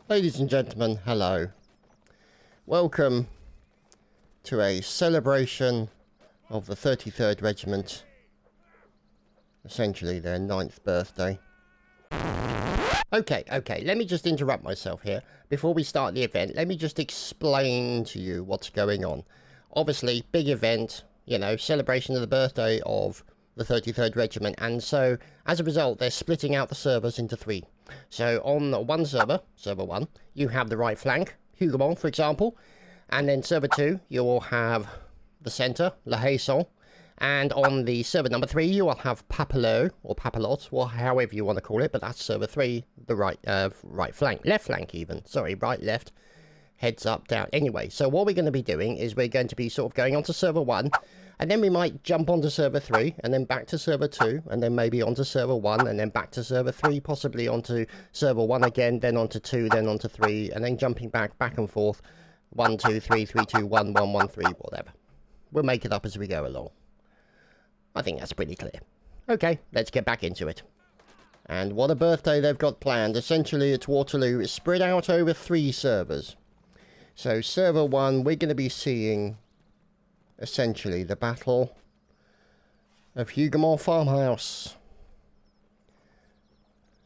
Ladies and gentlemen, hello. Welcome to a celebration of the 33rd Regiment. Essentially their 9th birthday. Okay, let me just interrupt myself here. Before we start the event, let me just explain to you what's going on. Obviously, big event, you know, celebration of the birthday of the 33rd Regiment. And so, as a result, they're splitting out the servers into 3. So, on one server, server 1, you have the right flank, Hougoumont, for example. And then server 2, you will have the centre, La Haison. And on the server number 3, you will have Papelot, or Papelot, or however you want to call it. But that's server 3, the right flank, left flank even. Sorry, right, left, heads up, down. Anyway, so what we're going to be doing is we're going to be sort of going on to server 1. And then we might jump onto server 3, and then back to server 2, and then maybe onto server 1, and then back to server 3, possibly onto server 1 again, then onto 2, then onto 3, and then jumping back and forth. 1, 2, 3, 3, 2, 1, 1, 1, 3, whatever. We'll make it up as we go along. I think that's pretty clear. Okay, let's get back into it. And what a birthday they've got planned. Essentially, it's Waterloo. It's spread out over 3 servers. So, server 1, we're going to be seeing, essentially, the Battle of Hougoumont Farmhouse.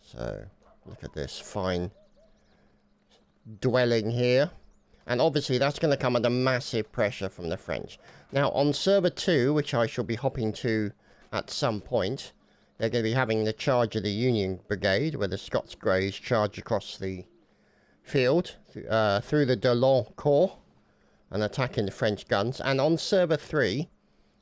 So, look at this fine dwelling here. And obviously, that's going to come under massive pressure from the French. Now, on server 2, which I shall be hopping to at some point, they're going to be having the charge of the Union Brigade, where the Scots Greys charge across the field through the Delon Corps and attacking the French guns. And on server 3,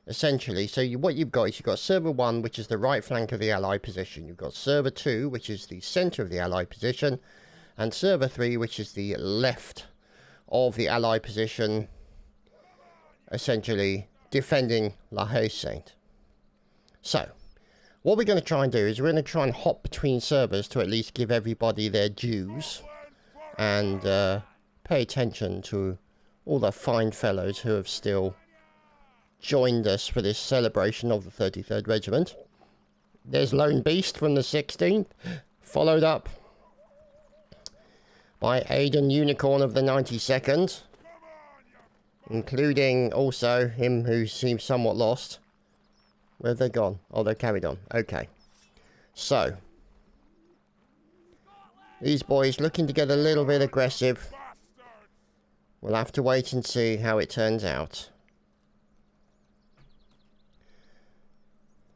essentially, so what you've got is you've got server 1, which is the right flank of the Allied position. You've got server 2, which is the centre of the Allied position. And server 3, which is the left of the Allied position, essentially defending La Haye-Sainte. So, what we're going to try and do is we're going to try and hop between servers to at least give everybody their dues and pay attention to all the fine fellows who have still joined us for this celebration of the 33rd Regiment. There's Lone Beast from the 16th, followed up by Aiden Unicorn of the 92nd, including also him who seems somewhat lost. Where have they gone? Oh, they're carried on. Okay. So, these boys looking to get a little bit aggressive. We'll have to wait and see how it turns out.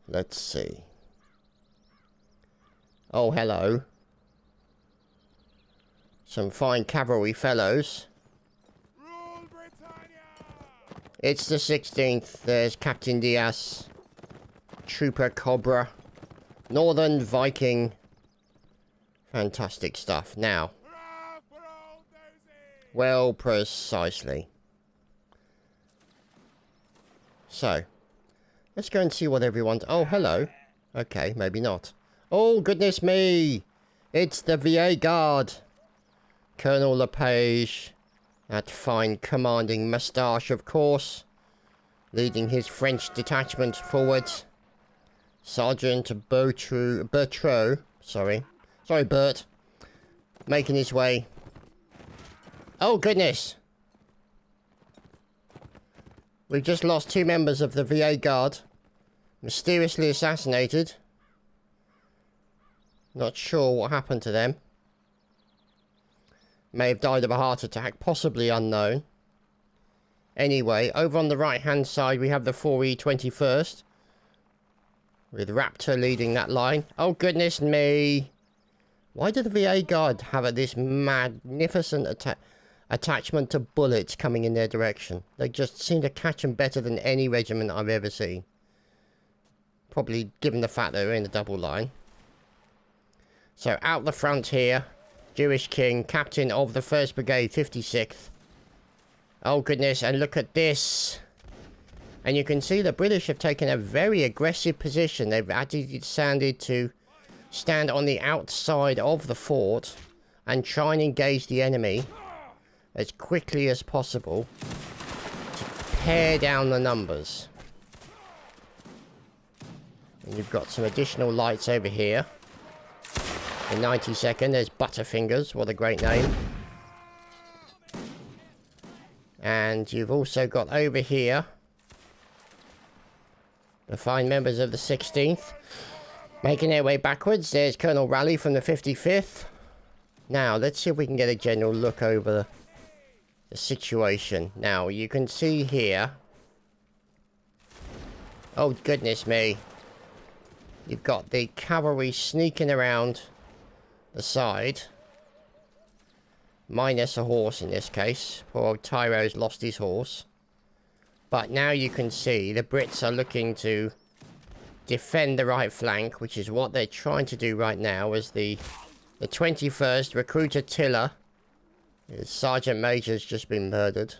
Let's see. Oh, hello. Some fine cavalry fellows. It's the 16th. There's Captain Diaz, Trooper Cobra, Northern Viking. Fantastic stuff. Now, well, precisely. So, let's go and see what everyone's... Oh, hello. Okay, maybe not. Oh, goodness me. It's the VA Guard. Colonel Lepage, that fine commanding moustache, of course, leading his French detachment forwards. Sergeant Bertrot, sorry Bert, making his way. Oh goodness! We've just lost 2 members of the VA Guard, mysteriously assassinated. Not sure what happened to them. May have died of a heart attack, possibly unknown. Anyway, over on the right-hand side, we have the 4E21st. With Raptor leading that line. Oh, goodness me. Why do the VA Guard have this magnificent attachment to bullets coming in their direction? They just seem to catch them better than any regiment I've ever seen. Probably given the fact they're in a double line. So, out the front here. Jewish King, captain of the 1st Brigade, 56th. Oh goodness, and look at this. And you can see the British have taken a very aggressive position. They've actually decided to stand on the outside of the fort and try and engage the enemy as quickly as possible to pare down the numbers. And you've got some additional lights over here. The 92nd, there's Butterfingers, what a great name. And you've also got over here the fine members of the 16th making their way backwards. There's Colonel Raleigh from the 55th. Now, let's see if we can get a general look over the situation. Now, you can see here... Oh, goodness me. You've got the cavalry sneaking around the side. Minus a horse in this case. Poor old Tyro's lost his horse. But now you can see the Brits are looking to defend the right flank, which is what they're trying to do right now, as the 21st Recruiter Tiller, his Sergeant Major's just been murdered.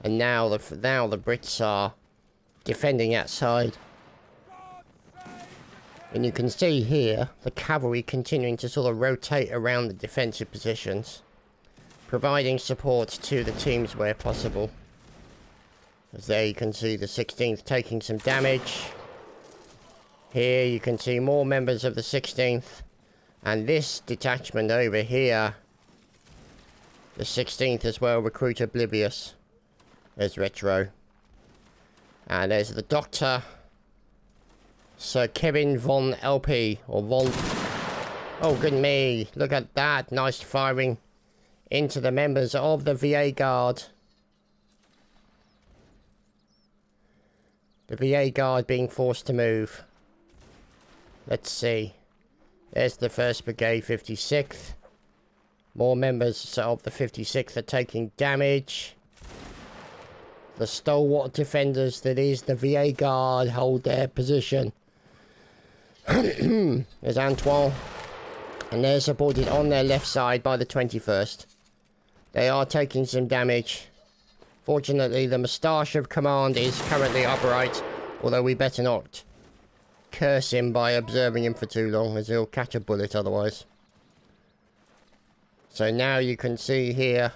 And now the Brits are defending that side. And you can see here the cavalry continuing to sort of rotate around the defensive positions, providing support to the teams where possible. As there you can see the 16th taking some damage. Here you can see more members of the 16th. And this detachment over here, the 16th as well, Recruit Oblivious. There's Retro. And there's the Doctor, Sir Kevin Von LP, or Von... Oh, good me. Look at that. Nice firing into the members of the VA Guard. The VA Guard being forced to move. Let's see. There's the 1st Brigade, 56th. More members of the 56th are taking damage. The stalwart defenders that is the VA Guard hold their position. There's Antoine. And they're supported on their left side by the 21st. They are taking some damage. Fortunately, the moustache of command is currently upright. Although we better not curse him by observing him for too long, as he'll catch a bullet otherwise. So now you can see here.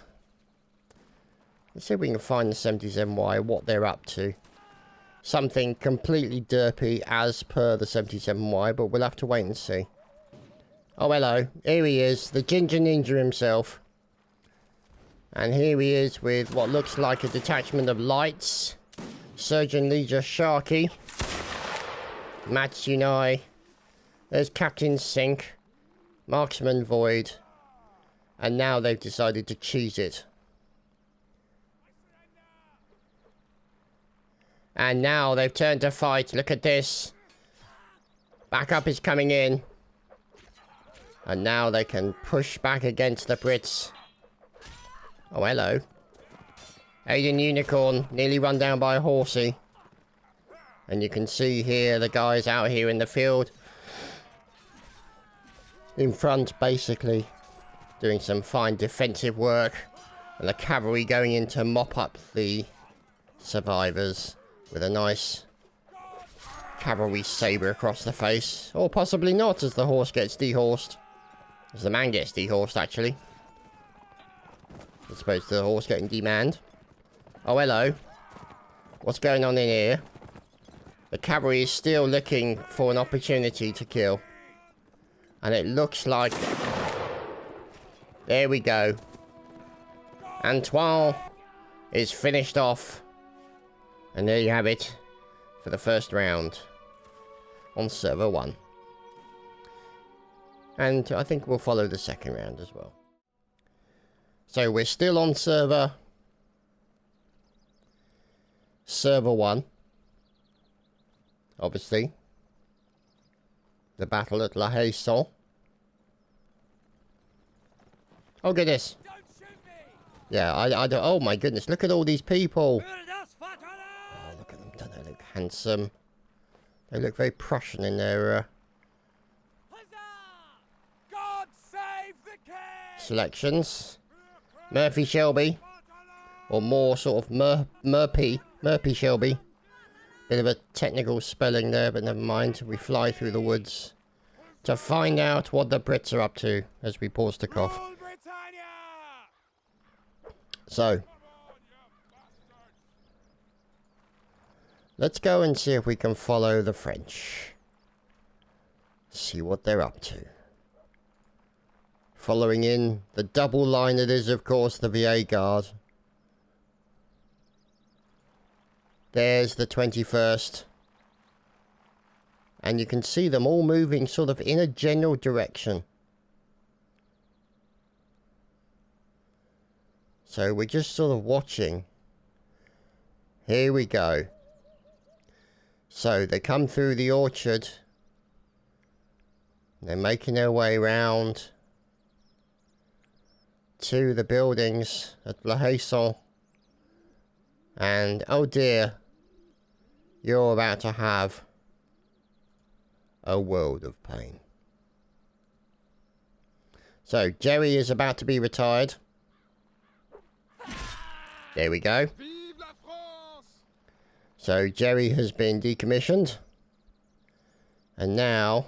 Let's see if we can find the 77Y, what they're up to. Something completely derpy as per the 77Y, but we'll have to wait and see. Oh, hello. Here he is, the Ginger Ninja himself. And here he is with what looks like a detachment of lights. Surgeon Leisure Sharky. Matsunai. There's Captain Sink. Marksman Void. And now they've decided to cheese it. And now they've turned to fight. Look at this. Backup is coming in. And now they can push back against the Brits. Oh, hello. Aiden Unicorn, nearly run down by a horsey. And you can see here the guys out here in the field. In front, basically. Doing some fine defensive work. And the cavalry going in to mop up the survivors. With a nice cavalry sabre across the face. Or possibly not, as the horse gets dehorsed. As the man gets dehorsed, actually. As opposed to the horse getting demanned. Oh, hello. What's going on in here? The cavalry is still looking for an opportunity to kill. And it looks like... There we go. Antoine is finished off. And there you have it. For the first round. On server 1. And I think we'll follow the second round as well. So we're still on server 1. Obviously. The battle at La Haye-Saint. Oh goodness. Yeah, I don't... Oh my goodness, look at all these people. Oh, look at them. Don't they look handsome? They look very Prussian in their... God save the king! Selections. Murphy Shelby. Or more sort of Murphy Shelby. Bit of a technical spelling there, but never mind. We fly through the woods to find out what the Brits are up to as we pause to cough. So, let's go and see if we can follow the French. See what they're up to. Following in the double line that is, of course, the VA Guard. There's the 21st. And you can see them all moving sort of in a general direction. So we're just sort of watching. Here we go. So they come through the orchard. They're making their way round to the buildings at La Haison. And oh dear, you're about to have a world of pain. So Jerry is about to be retired. There we go. So Jerry has been decommissioned. And now,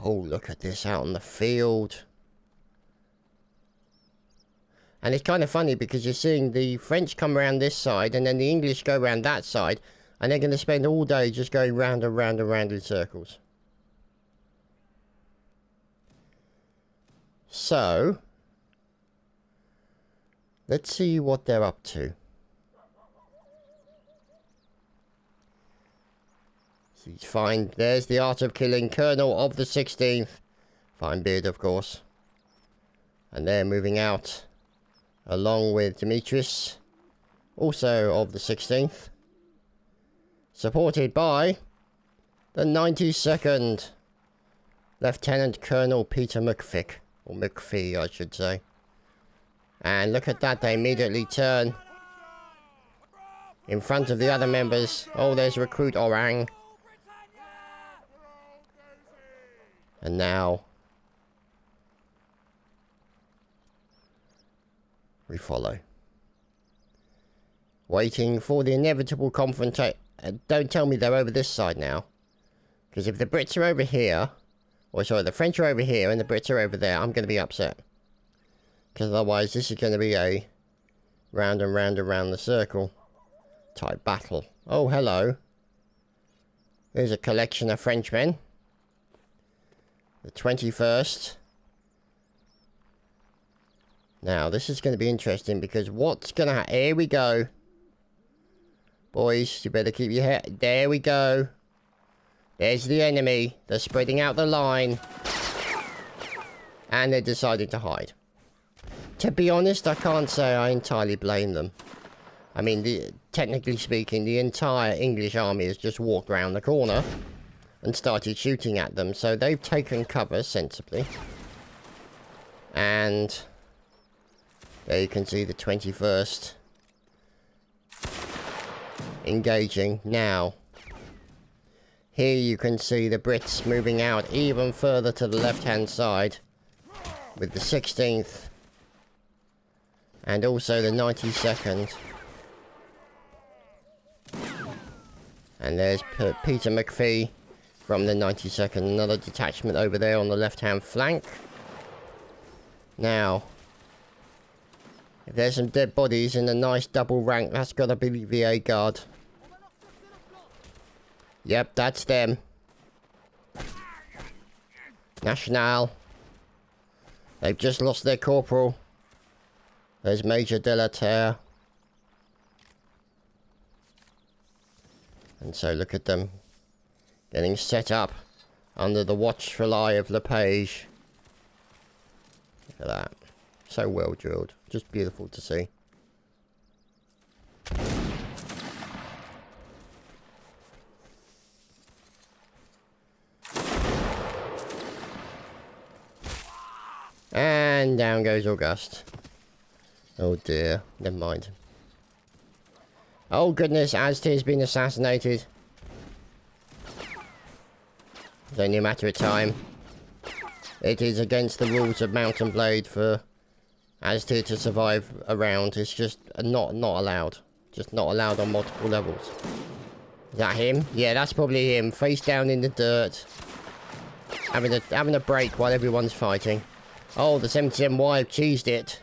oh, look at this out on the field. And it's kind of funny because you're seeing the French come around this side and then the English go around that side. And they're going to spend all day just going round and round and round in circles. So, let's see what they're up to. He's fine. There's the Art of Killing, Colonel of the 16th. Fine beard, of course. And they're moving out. Along with Demetrius, also of the 16th, supported by the 92nd Lieutenant Colonel Peter McFick, or McPhee I should say. And look at that, they immediately turn in front of the other members. Oh, there's Recruit Orang. And now we follow. Waiting for the inevitable confrontation. Don't tell me they're over this side now. Because if the Brits are over here, or sorry, the French are over here and the Brits are over there, I'm going to be upset. Because otherwise this is going to be a round and round around the circle type battle. Oh, hello. There's a collection of Frenchmen. The 21st. Now, this is going to be interesting because what's going to happen... Here we go. Boys, you better keep your head... There we go. There's the enemy. They're spreading out the line. And they decided to hide. To be honest, I can't say I entirely blame them. I mean, technically speaking, the entire English army has just walked round the corner and started shooting at them. So they've taken cover sensibly. And there you can see the 21st engaging now. Here you can see the Brits moving out even further to the left-hand side with the 16th and also the 92nd. And there's Peter McPhee from the 92nd, another detachment over there on the left-hand flank. Now, if there's some dead bodies in a nice double rank, that's got to be the VA Guard. Yep, that's them. National. They've just lost their corporal. There's Major Delaterre. And so look at them getting set up under the watchful eye of Lepage. Look at that. So well drilled. Just beautiful to see. And down goes Auguste. Oh dear. Never mind. Oh goodness, Aztir's been assassinated. It's only a matter of time. It is against the rules of Mount and Blade for Aztir to survive a round. It's just not allowed. Just not allowed on multiple levels. Is that him? Yeah, that's probably him. Face down in the dirt. Having a break while everyone's fighting. Oh, the 77Y have cheesed it.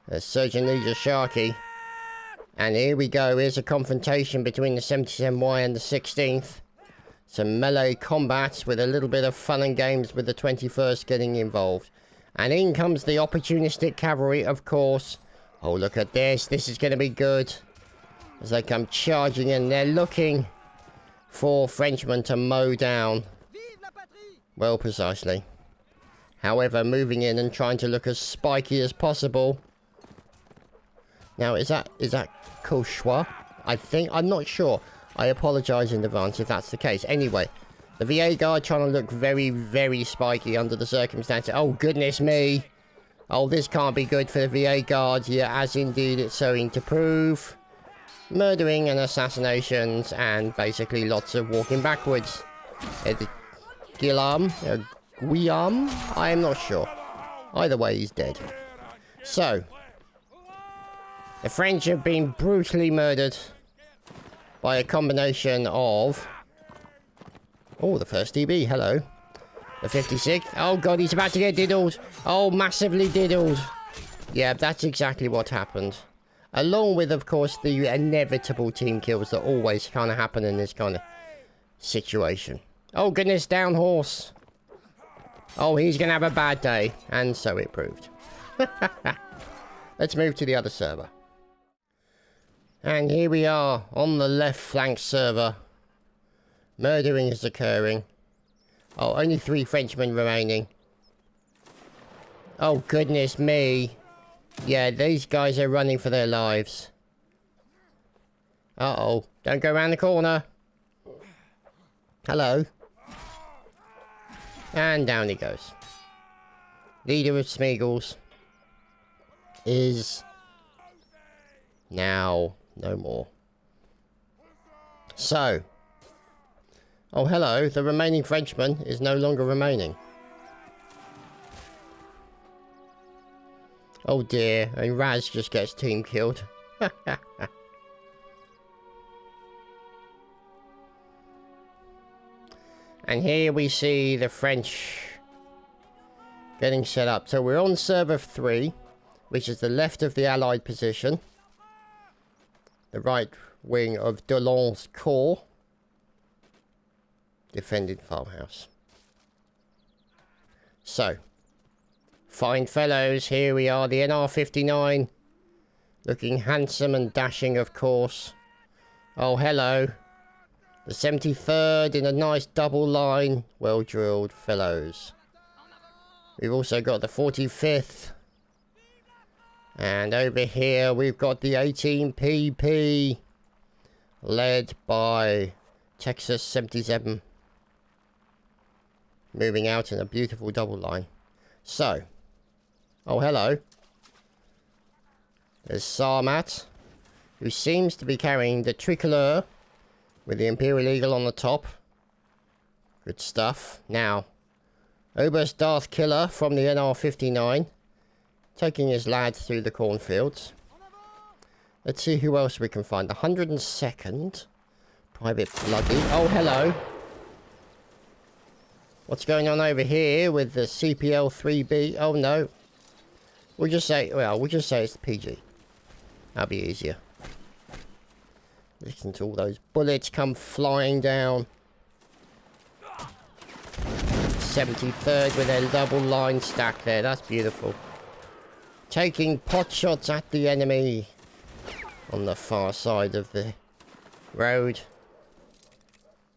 There's Surgeon Leader Sharkey. And here we go. Here's a confrontation between the 77Y and the 16th. some melee combats with a little bit of fun and games with the 21st getting involved. And in comes the opportunistic cavalry, of course. Oh, look at this. This is going to be good. As they come charging in, they're looking for Frenchmen to mow down. Well, precisely. However, moving in and trying to look as spiky as possible. Now, is that Cauchois? I think, I'm not sure. I apologise in advance if that's the case. Anyway, the VA Guard trying to look very, very spiky under the circumstances. Oh, goodness me. Oh, this can't be good for the VA Guard. Yeah, as indeed it's showing to prove. Murdering and assassinations and basically lots of walking backwards. Guillaume? Guillaume? I'm not sure. Either way, he's dead. So, the French have been brutally murdered by a combination of... Oh, the 1st DB, hello. The 56th. Oh, God, he's about to get diddled. Oh, massively diddled. Yeah, that's exactly what happened. Along with, of course, the inevitable team kills that always kind of happen in this kind of situation. Oh, goodness, down horse. Oh, he's going to have a bad day. And so it proved. Let's move to the other server. And here we are on the left flank server. Murdering is occurring. Oh, only 3 Frenchmen remaining. Oh, goodness me. Yeah, these guys are running for their lives. Uh-oh. Don't go around the corner. Hello. And down he goes. Leader of Smeagol's is now no more. So. Oh, hello. The remaining Frenchman is no longer remaining. Oh dear. And Raz just gets team killed. And here we see the French getting set up. So we're on server 3, which is the left of the Allied position. The right wing of Delon's corps. Defending farmhouse. So, fine fellows, here we are, the NR-59. Looking handsome and dashing, of course. Oh, hello. The 73rd in a nice double line. Well drilled fellows. We've also got the 45th. And over here we've got the 18PP. Led by Texas 77. Moving out in a beautiful double line. So. Oh, hello. There's Sarmat. Who seems to be carrying the tricolor. With the Imperial Eagle on the top. Good stuff. Now. Oberst Darth Killer from the NR-59. Taking his lads through the cornfields. Let's see who else we can find. The 102nd. Private Bloody. Oh, hello. What's going on over here with the CPL-3B? Oh, no. We'll just say it's the PG. That'll be easier. Listen to all those bullets come flying down. 73rd with their double line stack there. That's beautiful. Taking pot shots at the enemy. On the far side of the road.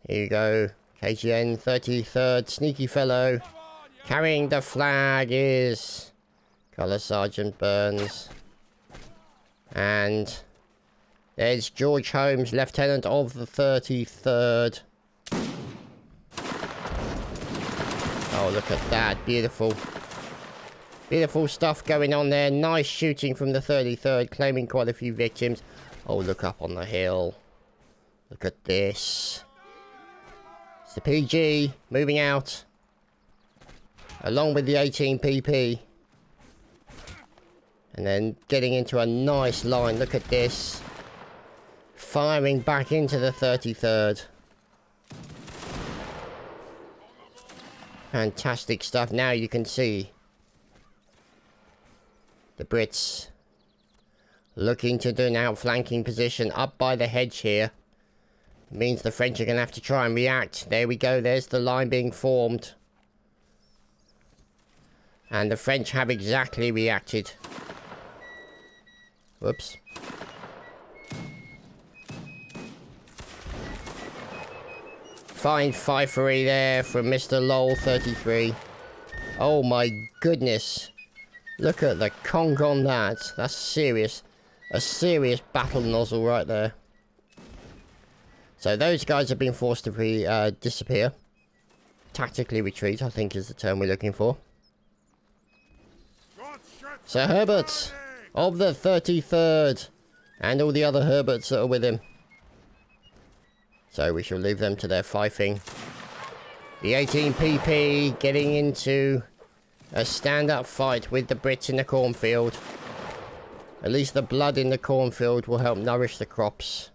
Here you go. KGN 33rd. Sneaky fellow. Carrying the flag is Colour Sergeant Burns. And there's George Holmes, Lieutenant of the 33rd. Oh, look at that. Beautiful. Beautiful stuff going on there. Nice shooting from the 33rd, claiming quite a few victims. Oh, look up on the hill. Look at this. It's the PG moving out. Along with the 18PP. And then getting into a nice line. Look at this. Firing back into the 33rd. Fantastic stuff. Now you can see the Brits looking to do an outflanking position up by the hedge here. Means the French are going to have to try and react. There we go. There's the line being formed. And the French have exactly reacted. Whoops. Fine fifery there from Mr. Lowell 33. Oh my goodness. Look at the conk on that. That's serious. A serious battle nozzle right there. So those guys have been forced to disappear. Tactically retreat, I think is the term we're looking for. Sir Herbert of the 33rd. And all the other Herberts that are with him. So we shall leave them to their fifing. The 18 PP getting into a stand-up fight with the Brits in the cornfield. At least the blood in the cornfield will help nourish the crops.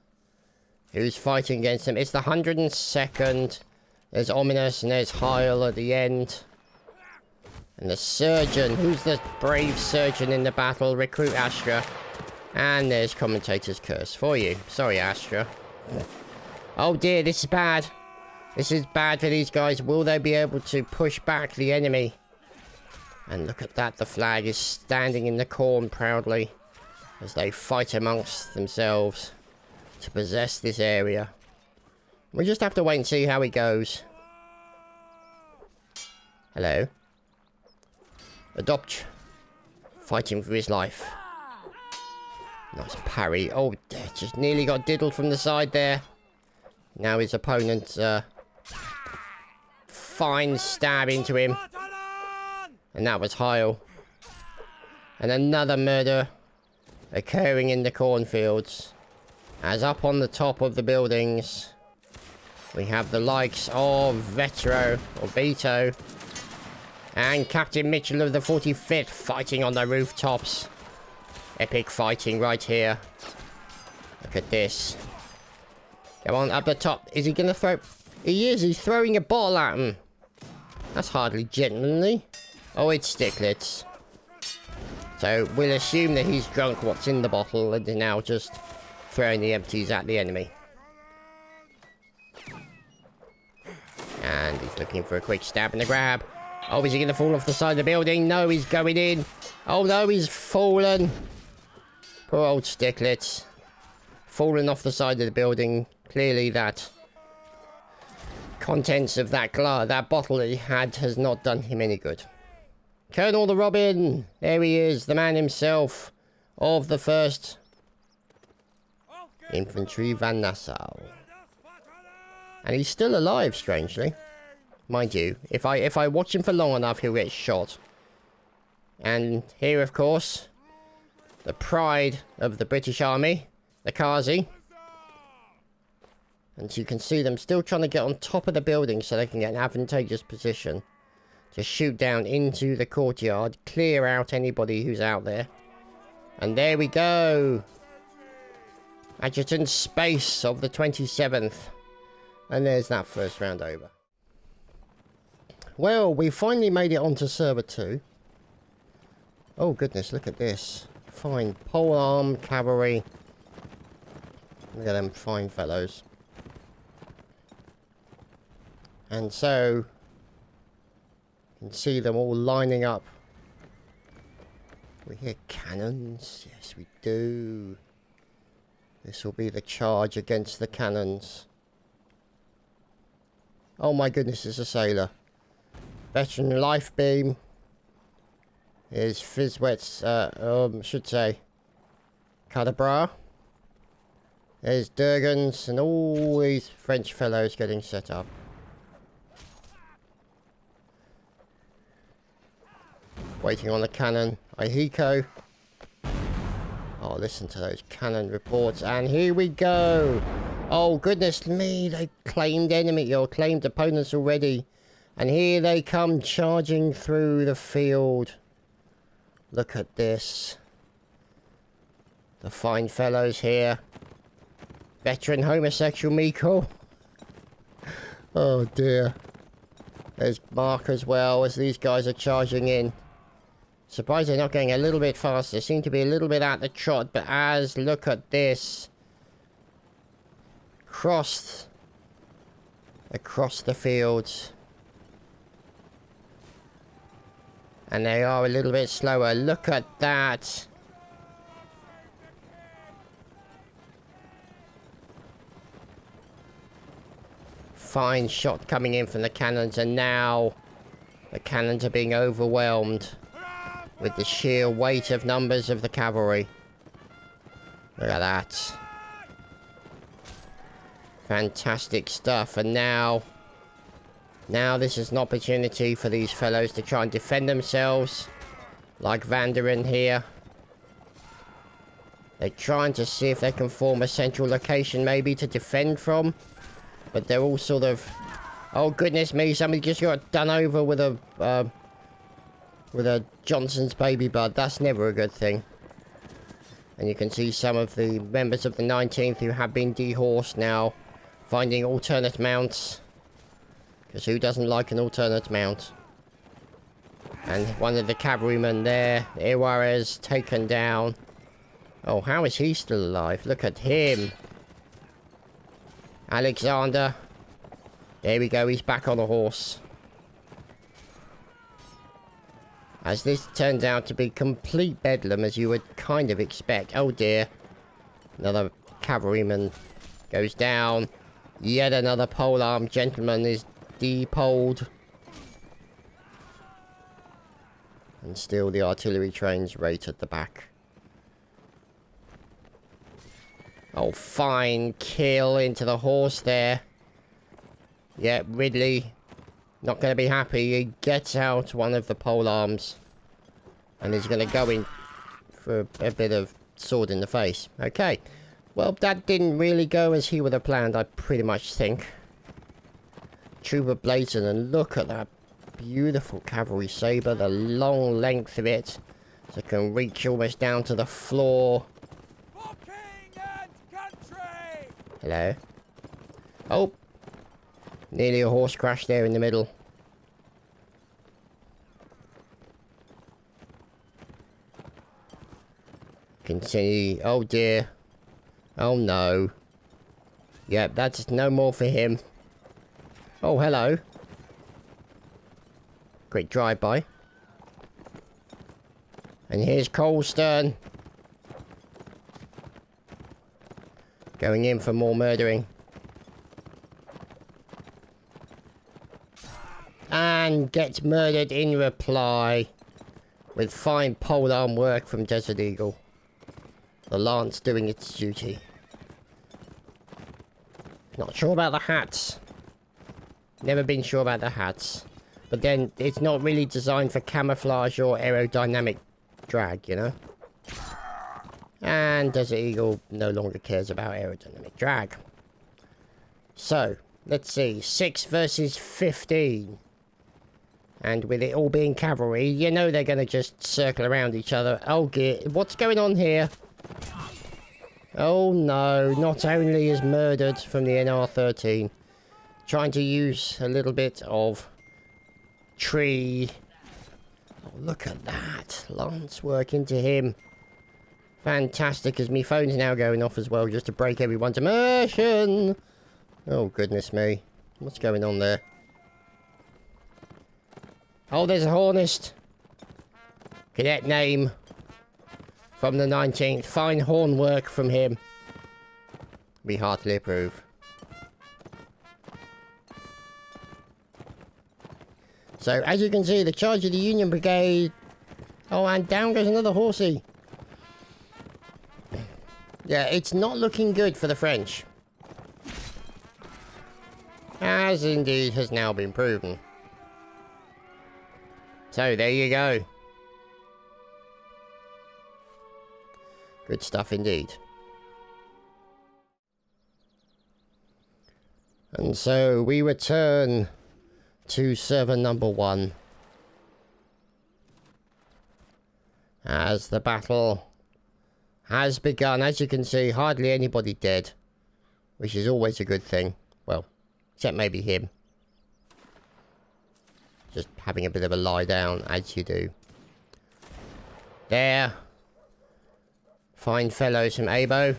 Who's fighting against them? It's the 102nd. There's Ominous and there's Heil at the end. And the surgeon. Who's the brave surgeon in the battle? Recruit Astra. And there's Commentator's Curse for you. Sorry, Astra. Oh dear, this is bad. This is bad for these guys. Will they be able to push back the enemy? And look at that. The flag is standing in the corn proudly as they fight amongst themselves to possess this area. We just have to wait and see how it goes. Hello. Adopt. Fighting for his life. Nice parry. Oh, just nearly got diddled from the side there. Now his opponent, fine stab into him. And that was Heil. And another murder occurring in the cornfields. As up on the top of the buildings, we have the likes of Vetro, or Vito, and Captain Mitchell of the 45th fighting on the rooftops. Epic fighting right here. Look at this. Come on, up the top. Is he going to throw... He is. He's throwing a bottle at him. That's hardly gentlemanly. Oh, it's Sticklets. So we'll assume that he's drunk what's in the bottle and is now just throwing the empties at the enemy. And he's looking for a quick stab and a grab. Oh, is he going to fall off the side of the building? No, he's going in. Oh, no, he's fallen. Poor old Sticklets. Fallen off the side of the building. Clearly that contents of that bottle that he had has not done him any good. Colonel the Robin. There he is. The man himself of the 1st Infantry Van Nassau. And he's still alive, strangely. Mind you, if I watch him for long enough, he'll get shot. And here, of course, the pride of the British Army, the Kazi. And you can see them still trying to get on top of the building so they can get an advantageous position to shoot down into the courtyard, clear out anybody who's out there. And there we go. Adjutant Space of the 27th. And there's that first round over. Well, we finally made it onto server 2. Oh goodness, look at this. Fine polearm cavalry. Look at them fine fellows. And so, you can see them all lining up. We hear cannons. Yes, we do. This will be the charge against the cannons. Oh my goodness, it's a sailor. Veteran life beam. Here's Fizzwet's, should say, Cadabra. There's Durgans and all these French fellows getting set up. Waiting on the cannon. Ahiko. Oh, listen to those cannon reports. And here we go. Oh, goodness me. They claimed enemy or claimed opponents already. And here they come charging through the field. Look at this. The fine fellows here. Veteran homosexual Miko. Oh dear. There's Mark as well as these guys are charging in. Surprised they're not going a little bit faster. Seem to be a little bit at the trot. But look at this. across the fields. And they are a little bit slower. Look at that. Fine shot coming in from the cannons, and now the cannons are being overwhelmed with the sheer weight of numbers of the cavalry. Look at that. Fantastic stuff. And now this is an opportunity for these fellows to try and defend themselves. Like Vanderen here. They're trying to see if they can form a central location maybe to defend from. But they're all sort of... Oh goodness me, somebody just got done over with a Johnson's baby bud. That's never a good thing. And you can see some of the members of the 19th who have been dehorsed now, finding alternate mounts. Because who doesn't like an alternate mount? And one of the cavalrymen there, Iwares, taken down. Oh, how is he still alive? Look at him. Alexander. There we go, he's back on a horse. As this turns out to be complete bedlam, as you would kind of expect. Oh dear. Another cavalryman goes down. Yet another polearm gentleman is depoled. And still the artillery trains right at the back. Oh, fine kill into the horse there. Yeah, Ridley, not going to be happy. He gets out one of the polearms. And he's going to go in for a bit of sword in the face. Okay. Well, that didn't really go as he would have planned, I pretty much think. Trooper Blazon, and look at that beautiful cavalry saber. The long length of it. So it can reach almost down to the floor. Hello. Oh. Nearly a horse crash there in the middle. Continue. Oh dear. Oh no. Yep, that's no more for him. Oh, hello. Quick drive-by. And here's Colston. Going in for more murdering. And gets murdered in reply. With fine polearm work from Desert Eagle. The lance doing its duty. Not sure about the hats. Never been sure about the hats. But then, it's not really designed for camouflage or aerodynamic drag, you know? And Desert Eagle no longer cares about aerodynamic drag. So, let's see. 6 versus 15. And with it all being cavalry, you know they're going to just circle around each other. Oh, what's going on here? Oh no, not only is murdered from the NR13. Trying to use a little bit of tree. Oh, look at that. Lance work into him. Fantastic, as my phone's now going off as well, just to break everyone's immersion. Oh, goodness me. What's going on there? Oh, there's a Hornist. Cadet name. From the 19th. Fine horn work from him. We heartily approve. So, as you can see, the charge of the Union Brigade... Oh, and down goes another horsey. Yeah, it's not looking good for the French. As indeed has now been proven. So, there you go. Good stuff indeed. And so, we return to server number 1. As the battle has begun. As you can see, hardly anybody dead. Which is always a good thing. Well, except maybe him. Just having a bit of a lie down, as you do. There. Fine fellows from Abo.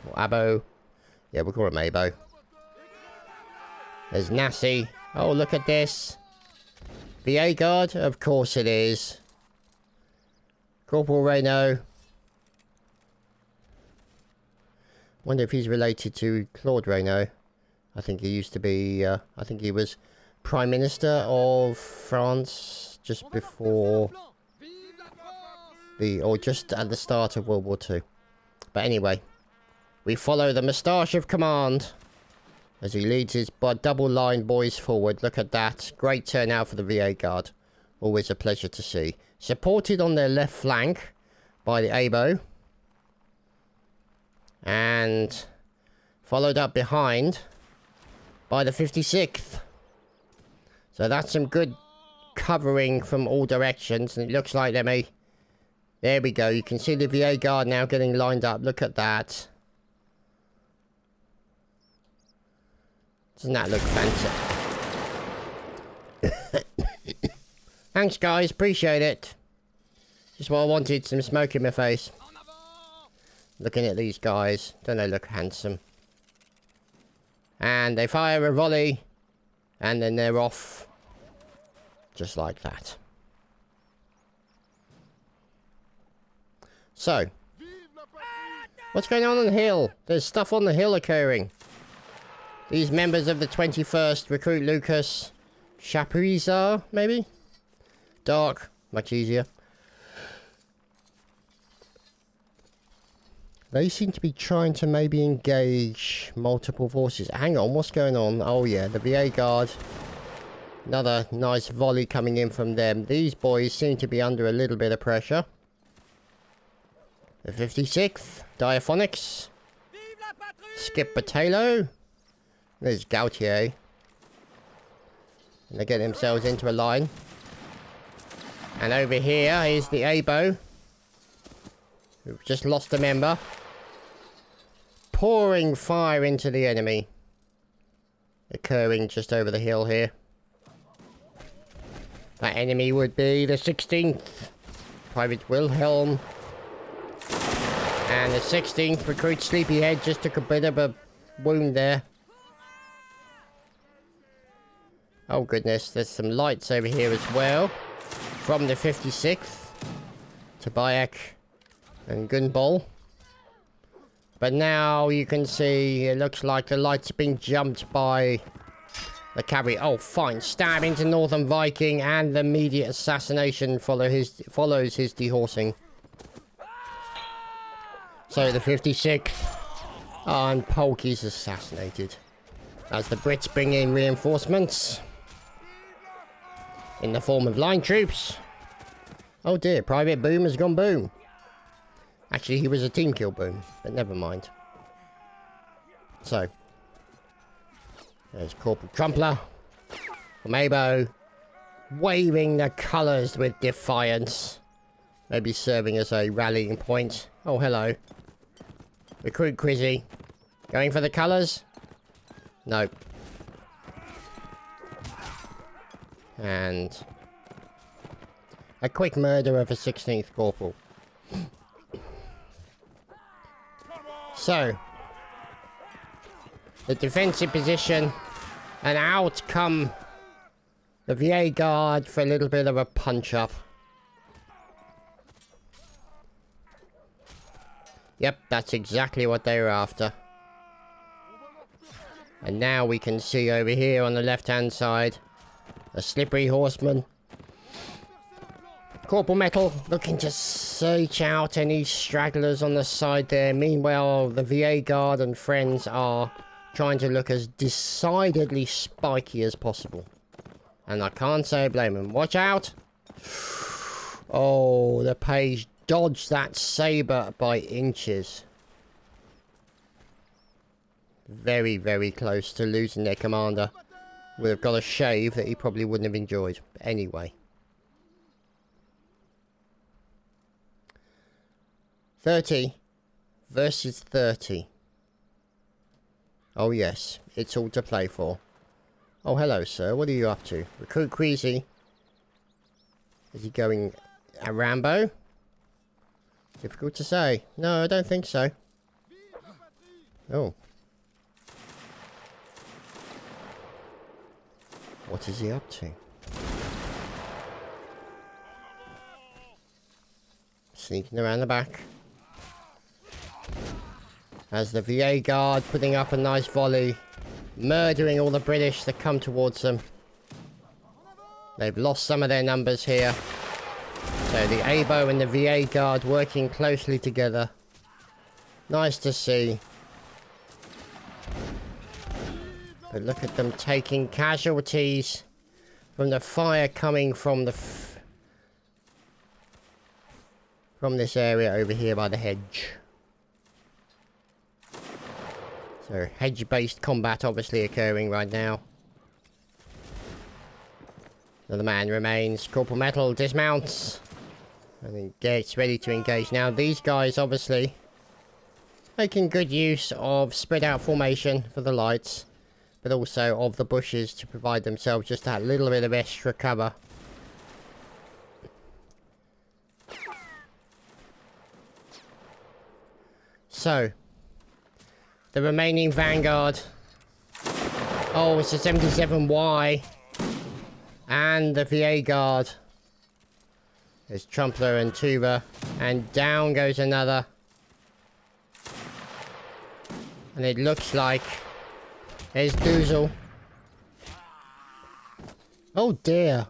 Or Abo. Yeah, we'll call him Abo. There's Nassie. Oh, look at this. VA Guard? Of course it is. Corporal Reno. Wonder if he's related to Claude Reno. I think he used to be, I think he was Prime Minister of France just before or just at the start of World War II. But anyway, we follow the moustache of command as he leads his double line boys forward. Look at that. Great turnout for the VA Guard. Always a pleasure to see. Supported on their left flank by the ABO. And followed up behind by the 56th. So that's some good covering from all directions. And it looks like they may... There we go. You can see the VA Guard now getting lined up. Look at that. Doesn't that look fancy? Thanks, guys. Appreciate it. Just what I wanted. Some smoke in my face. Looking at these guys. Don't they look handsome? And they fire a volley. And then they're off. Just like that. So. What's going on the hill? There's stuff on the hill occurring. These members of the 21st recruit Lucas Chapuisat, maybe? Dark. Much easier. They seem to be trying to maybe engage multiple forces. Hang on, what's going on? Oh yeah, the VA Guard. Another nice volley coming in from them. These boys seem to be under a little bit of pressure. The 56th, Diaphonics. Skip Batalo. There's Gautier. And they get themselves into a line. And over here is the ABO. Who've just lost a member. Pouring fire into the enemy. Occurring just over the hill here. That enemy would be the 16th. Private Wilhelm. And the 16th recruit Sleepyhead just took a bit of a wound there. Oh goodness, there's some lights over here as well. From the 56th. Tobiak and Gunbol. But now you can see it looks like the light's been jumped by the cavalry. Oh, fine. Stab into Northern Viking and the immediate assassination follows his dehorsing. So the 56th and Polky's assassinated. As the Brits bring in reinforcements. In the form of line troops. Oh dear, Private Boom has gone boom. Actually, he was a team kill boom, but never mind. So. There's Corporal Crumpler. From Abo. Waving the colours with defiance. Maybe serving as a rallying point. Oh, hello. Recruit Quizzy. Going for the colours? Nope. And a quick murder of a 16th Corporal. So, the defensive position, and out come the VA Guard for a little bit of a punch-up. Yep, that's exactly what they were after. And now we can see over here on the left-hand side, a slippery horseman. Corporal Metal looking to search out any stragglers on the side there. Meanwhile, the VA Guard and friends are trying to look as decidedly spiky as possible. And I can't say I blame them. Watch out! Oh, the page dodged that saber by inches. Very, very close to losing their commander. Would have got a shave that he probably wouldn't have enjoyed. But anyway. 30 versus 30. Oh yes, it's all to play for. Oh hello sir, what are you up to? Recruit Queasy. Is he going a Rambo? Difficult to say. No, I don't think so. What is he up to? Sneaking around the back. As the VA guard putting up a nice volley. Murdering all the British that come towards them. They've lost some of their numbers here. So the ABO and the VA guard working closely together. Nice to see. But look at them taking casualties from the fire coming from the from this area over here by the hedge. So hedge-based combat obviously occurring right now. Another man remains. Corporal Metal dismounts. And gets ready to engage. Now these guys obviously making good use of spread out formation for the lights. But also of the bushes to provide themselves just that little bit of extra cover. So the remaining vanguard. Oh, it's a 77Y. And the VA guard. There's Trumpler and Tuba. And down goes another. And it looks like there's Doozle. Oh dear.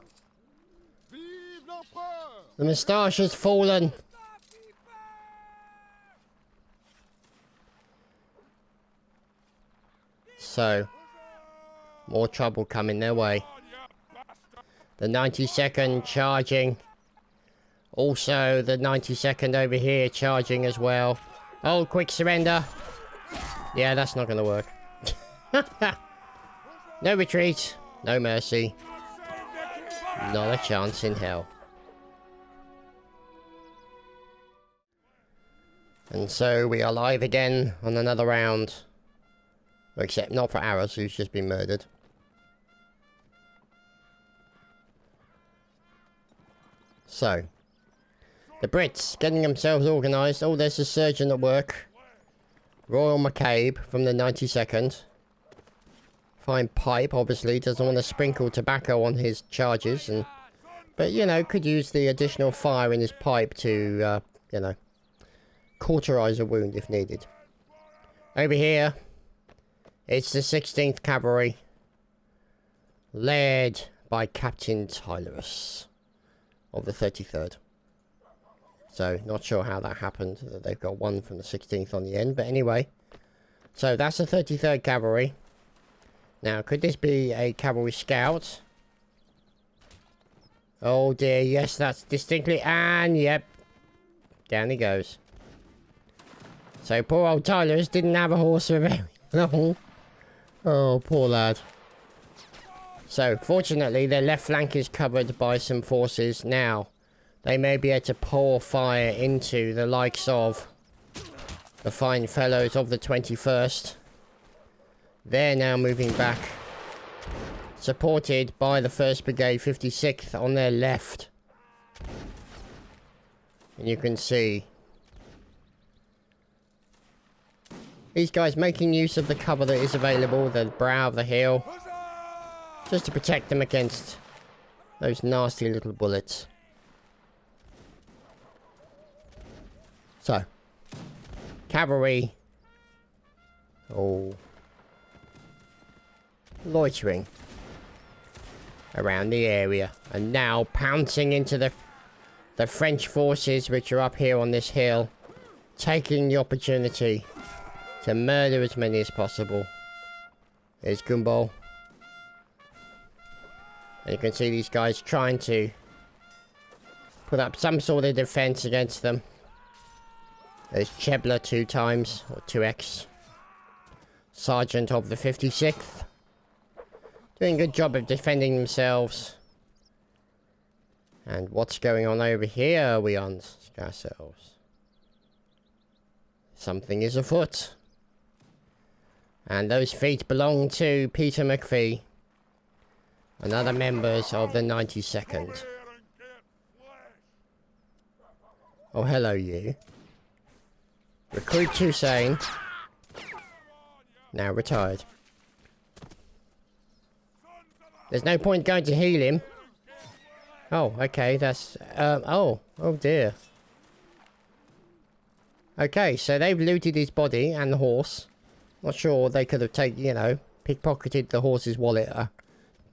The moustache has fallen. So, more trouble coming their way. The 92nd charging. Also, the 92nd over here charging as well. Oh, quick surrender. Yeah, that's not going to work. No retreat. No mercy. Not a chance in hell. And so we are live again on another round. Except not for Arrows, who's just been murdered. So, the Brits getting themselves organised. Oh, there's a surgeon at work. Royal McCabe from the 92nd. Fine pipe, obviously. Doesn't want to sprinkle tobacco on his charges. But, you know, could use the additional fire in his pipe to, you know, cauterise a wound if needed. Over here, it's the 16th Cavalry. Led by Captain Tylerus of the 33rd. So, not sure how that happened. They've got one from the 16th on the end. But anyway. So, that's the 33rd Cavalry. Now, could this be a cavalry scout? Oh dear, yes, that's distinctly... And, yep. Down he goes. So, poor old Tylerus didn't have a horse for very long. Oh, poor lad. So, fortunately, their left flank is covered by some forces. Now, they may be able to pour fire into the likes of the fine fellows of the 21st. They're now moving back. Supported by the 1st Brigade 56th on their left. And you can see these guys making use of the cover that is available, the brow of the hill. Just to protect them against those nasty little bullets. So, cavalry. Oh. Loitering around the area. And now pouncing into the French forces which are up here on this hill. Taking the opportunity to murder as many as possible. There's Gumball. And you can see these guys trying to put up some sort of defense against them. There's Chebler 2 times, or 2x. Sergeant of the 56th. Doing a good job of defending themselves. And what's going on over here? We ask ourselves. Something is afoot. And those feet belong to Peter McPhee. And other members of the 92nd. Oh, hello you. Recruit Toussaint. Now retired. There's no point going to heal him. Oh, okay, that's... oh dear. Okay, so they've looted his body and the horse. Not sure they could have taken, you know, pickpocketed the horse's wallet.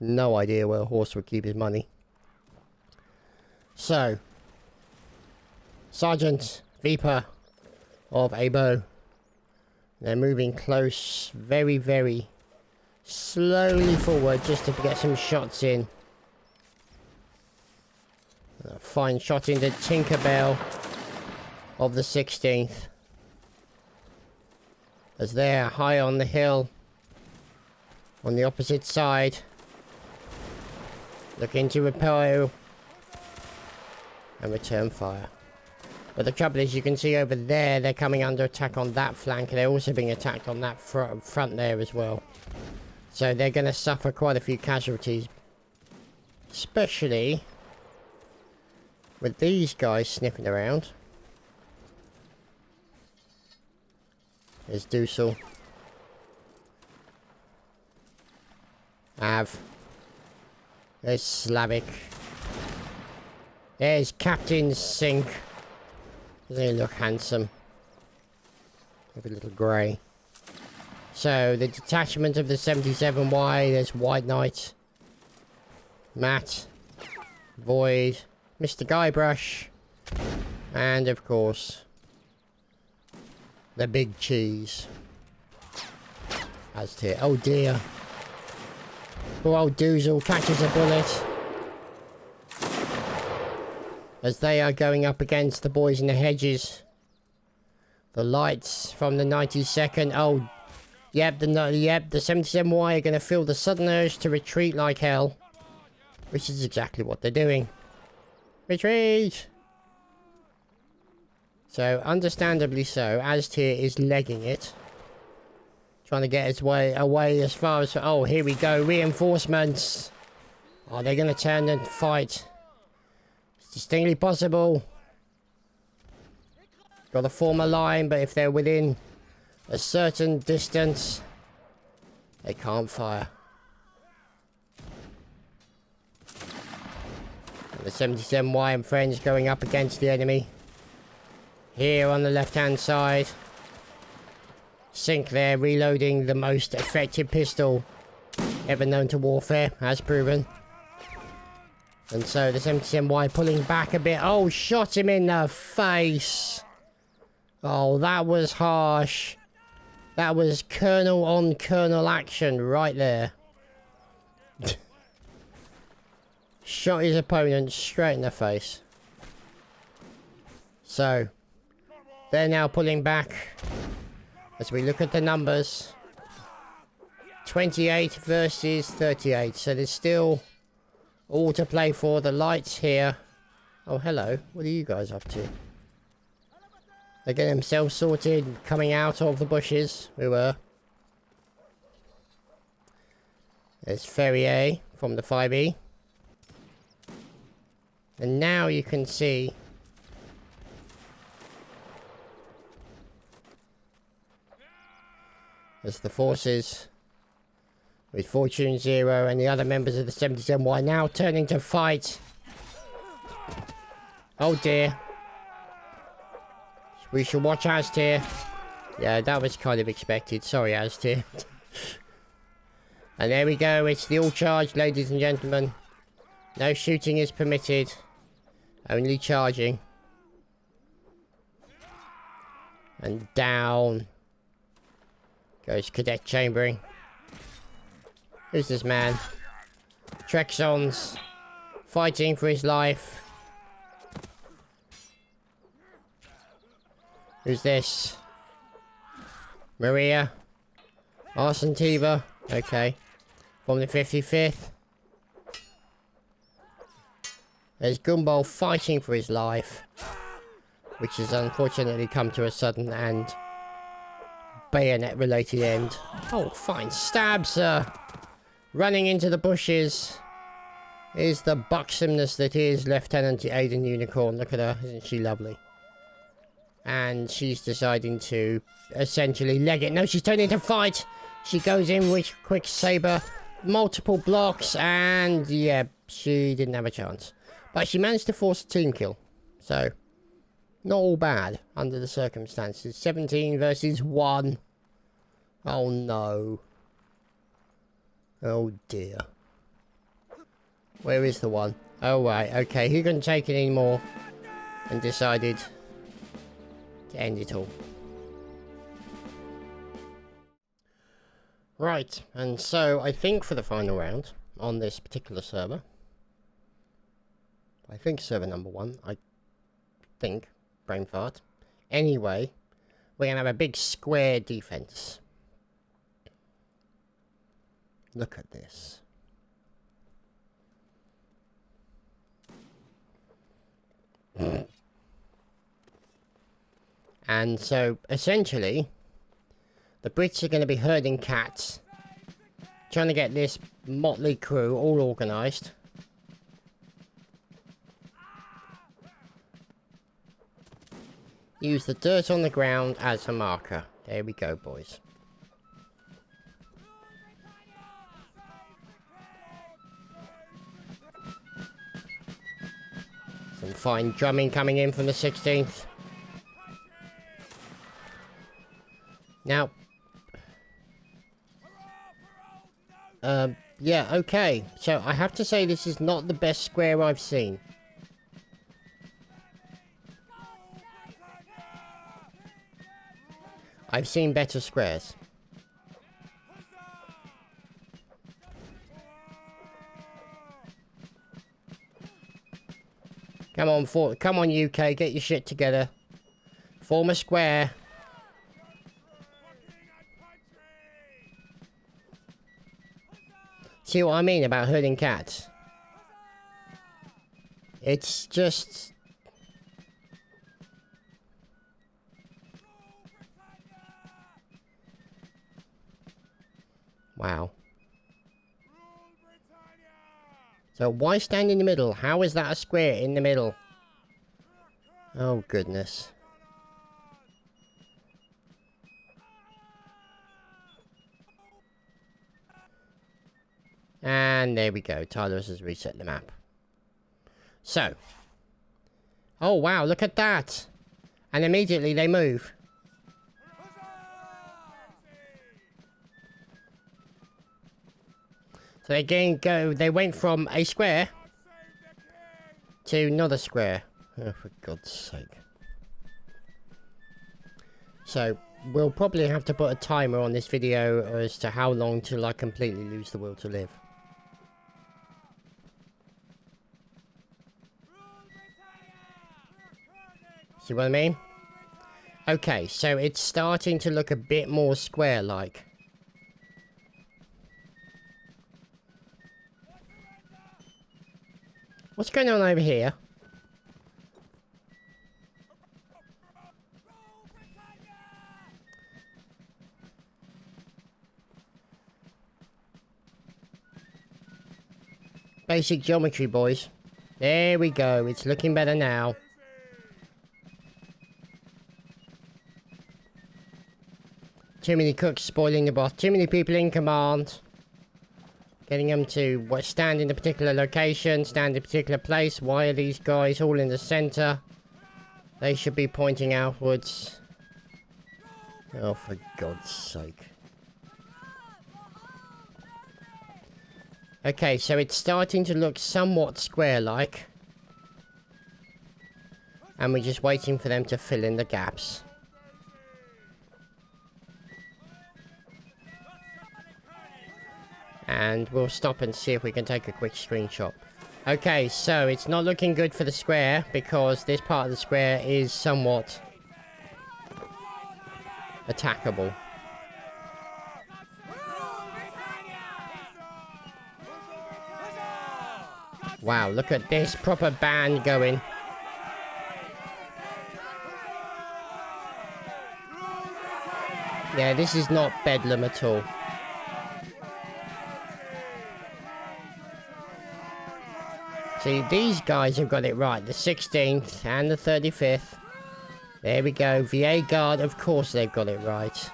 No idea where a horse would keep his money. So, Sergeant Viper of Abo. They're moving close, very, very slowly forward just to get some shots in. A fine shot into Tinkerbell of the 16th. As they're high on the hill on the opposite side. Looking to repel and return fire. But the trouble is, you can see over there, they're coming under attack on that flank. They're also being attacked on that front there as well. So they're going to suffer quite a few casualties. Especially with these guys sniffing around. There's Dusel. There's Slavic. There's Captain Sink. Doesn't he look handsome? Look a little grey. So, the detachment of the 77Y, there's White Knight. Matt. Void. Mr. Guybrush. And, of course, the big cheese. As to... oh dear. Poor old Doozle catches a bullet. As they are going up against the boys in the hedges. The lights from the 92nd. Oh, yep, the 77Y are going to feel the sudden urge to retreat like hell. Which is exactly what they're doing. Retreat! So, understandably so, Aztir is legging it. Trying to get his way away as far as... oh, here we go, reinforcements! Are they going to turn and fight? It's distinctly possible. Got to form a line, but if they're within a certain distance, they can't fire. And the 77Y and friends going up against the enemy. Here on the left-hand side. Sink there, reloading the most effective pistol ever known to warfare, as proven. And so the 77Y pulling back a bit. Oh, shot him in the face. Oh, that was harsh. That was colonel on colonel action right there. Shot his opponent straight in the face. So, they're now pulling back. As we look at the numbers. 28 versus 38. So there's still all to play for. The lights here. Oh, hello. What are you guys up to? They're getting themselves sorted, coming out of the bushes. We were. There's Ferrier from the 5E. And now you can see as the forces with Fortune Zero and the other members of the 77Y now turning to fight. Oh dear. We shall watch Aztir. Yeah, that was kind of expected. Sorry, Aztir. And there we go. It's the all charge, ladies and gentlemen. No shooting is permitted. Only charging. And down goes Cadet Chambering. Who's this man? Trexons. Fighting for his life. Who's this? Maria. Arsentiva. Okay. From the 55th. There's Gumball fighting for his life. Which has unfortunately come to a sudden and bayonet-related end. Oh, fine. Stabs her. Running into the bushes. Is the buxomness that is Lieutenant Aiden Unicorn. Look at her. Isn't she lovely? And she's deciding to essentially leg it. No, she's turning to fight. She goes in with quick saber. multiple blocks, and yeah, she didn't have a chance. But she managed to force a team kill. So, not all bad under the circumstances. 17 versus 1. Oh no. Oh dear. Where is the one? Oh right, okay. He couldn't take it anymore and decided to end it all. Right, and so I think for the final round on this particular server, I think server number 1, I think, brain fart. Anyway, we're going to have a big square defense. Look at this. And so, essentially, the Brits are going to be herding cats, trying to get this motley crew all organised. Use the dirt on the ground as a marker. There we go, boys. Some fine drumming coming in from the 16th. Now, yeah, okay. So I have to say this is not the best square I've seen. I've seen better squares. Come on, come on, UK, get your shit together. Form a square. See what I mean about herding cats? It's just... wow. So why stand in the middle? How is that a square in the middle? Oh goodness. And there we go. Tyler's has reset the map. So. Oh wow, look at that. And immediately they move. So they went from a square to another square. Oh, for God's sake. So, we'll probably have to put a timer on this video as to how long till I completely lose the will to live. See what I mean? Okay, so it's starting to look a bit more square-like. What's going on over here? Basic geometry, boys. There we go. It's looking better now. Too many cooks spoiling the broth. Too many people in command. Getting them to stand in a particular location, stand in a particular place. Why are these guys all in the center? They should be pointing outwards. Oh, for God's sake. Okay, so it's starting to look somewhat square-like. And we're just waiting for them to fill in the gaps. And we'll stop and see if we can take a quick screenshot. Okay, so it's not looking good for the square because this part of the square is somewhat attackable. Wow, look at this proper band going. Yeah, this is not bedlam at all. See, these guys have got it right. The 16th and the 35th. There we go. VA Guard, of course they've got it right.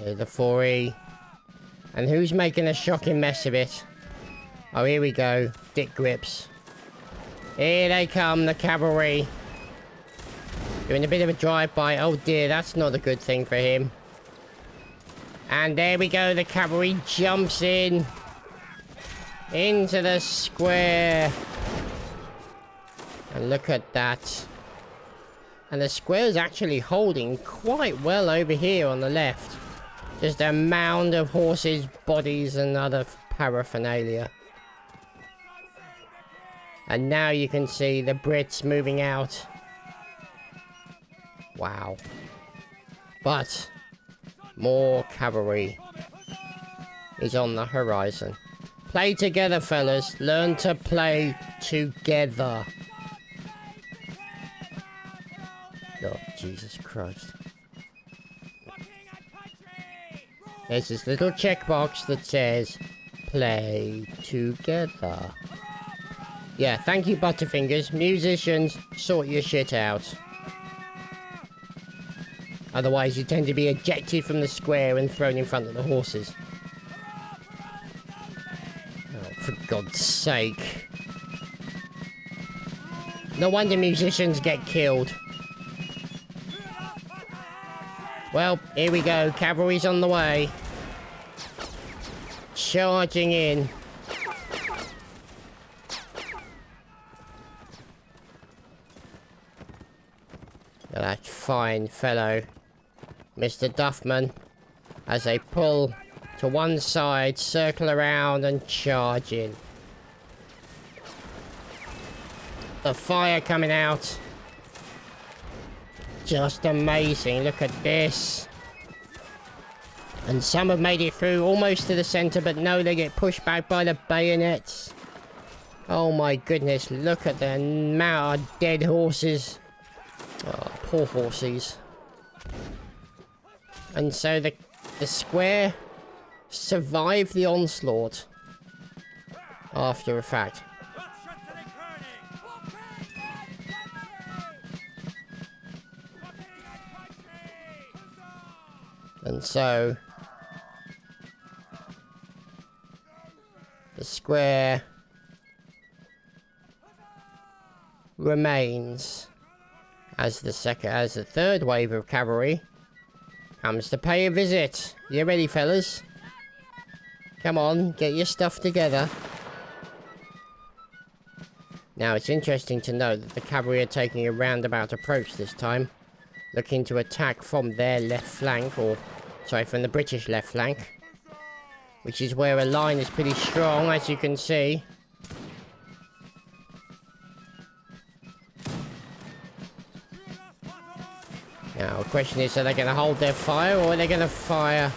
Here's the 4E. And who's making a shocking mess of it? Oh, here we go. Dick grips. Here they come, the cavalry. Doing a bit of a drive-by. Oh dear, that's not a good thing for him. And there we go, the cavalry jumps in. Into the square. And look at that. And the square is actually holding quite well over here on the left. Just a mound of horses, bodies, and other paraphernalia. And now you can see the Brits moving out. Wow. But more cavalry is on the horizon. Play together, fellas. Learn to play together. Oh, Jesus Christ. There's this little checkbox that says, play together. Yeah, thank you, Butterfingers. Musicians, sort your shit out. Otherwise, you tend to be ejected from the square and thrown in front of the horses. Oh, for God's sake. No wonder musicians get killed. Well, here we go. Cavalry's on the way. Charging in. That fine fellow, Mr. Duffman, as they pull to one side, circle around and charge in. The fire coming out. Just amazing. Look at this. And some have made it through almost to the center, but no, they get pushed back by the bayonets. Oh my goodness, look at the amount of dead horses. Oh, poor horses. And so the square survived the onslaught after a fact. And so the square remains as the third wave of cavalry comes to pay a visit. You ready, fellas? Come on, get your stuff together. Now, it's interesting to note that the cavalry are taking a roundabout approach this time, looking to attack from their left flank, or sorry, from the British left flank, which is where a line is pretty strong, as you can see. Now, the question is, are they going to hold their fire, or are they going to fire?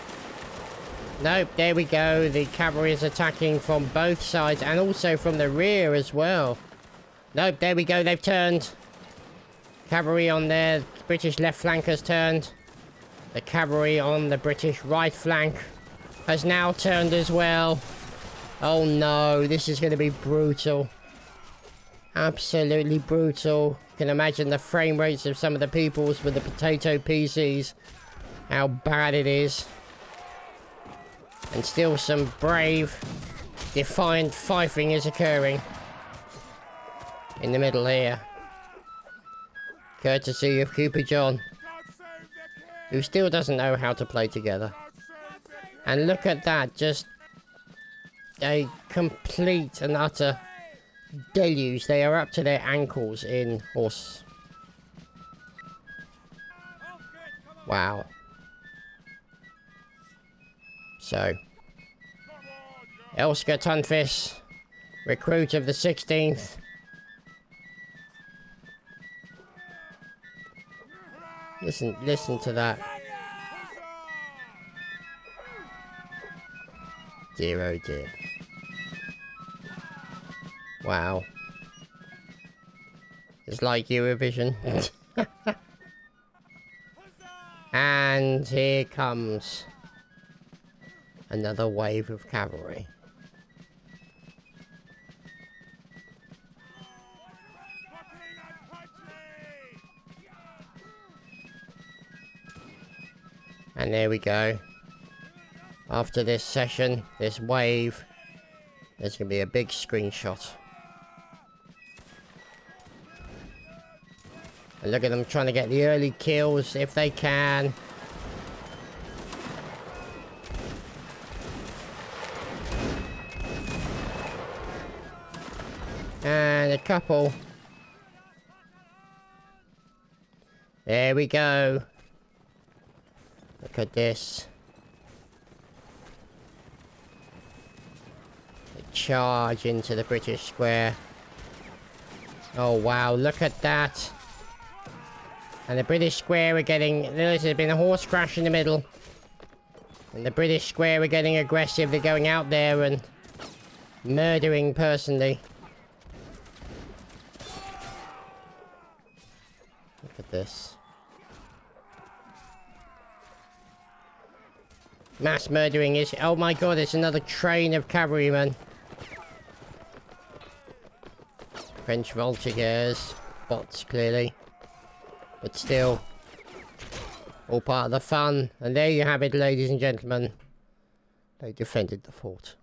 Nope, there we go. The cavalry is attacking from both sides, and also from the rear as well. Nope, there we go, they've turned. Cavalry on their British left flank has turned. The cavalry on the British right flank has now turned as well. Oh no, this is going to be brutal. Absolutely brutal. You can imagine the frame rates of some of the peoples with the potato PCs. How bad it is. And still some brave, defiant fifing is occurring. In the middle here. Courtesy of Cooper John, who still doesn't know how to play together. And look at that, just a complete and utter deluge. They are up to their ankles in horse. Wow. So, Elsker Tunfis, recruit of the 16th. Listen to that. Dear oh dear. Wow. It's like Eurovision. And here comes another wave of cavalry. And there we go. After this session, this wave, there's going to be a big screenshot. And look at them trying to get the early kills if they can. And a couple. There we go. Look at this. They charge into the British square. Oh wow, look at that. And the British square are getting... There's been a horse crash in the middle. And the British square are getting aggressive. They're going out there and murdering personally. Look at this. Mass murdering is... Oh my god, it's another train of cavalrymen. French voltigeurs. Bots, clearly. But still, all part of the fun. And there you have it, ladies and gentlemen. They defended the fort.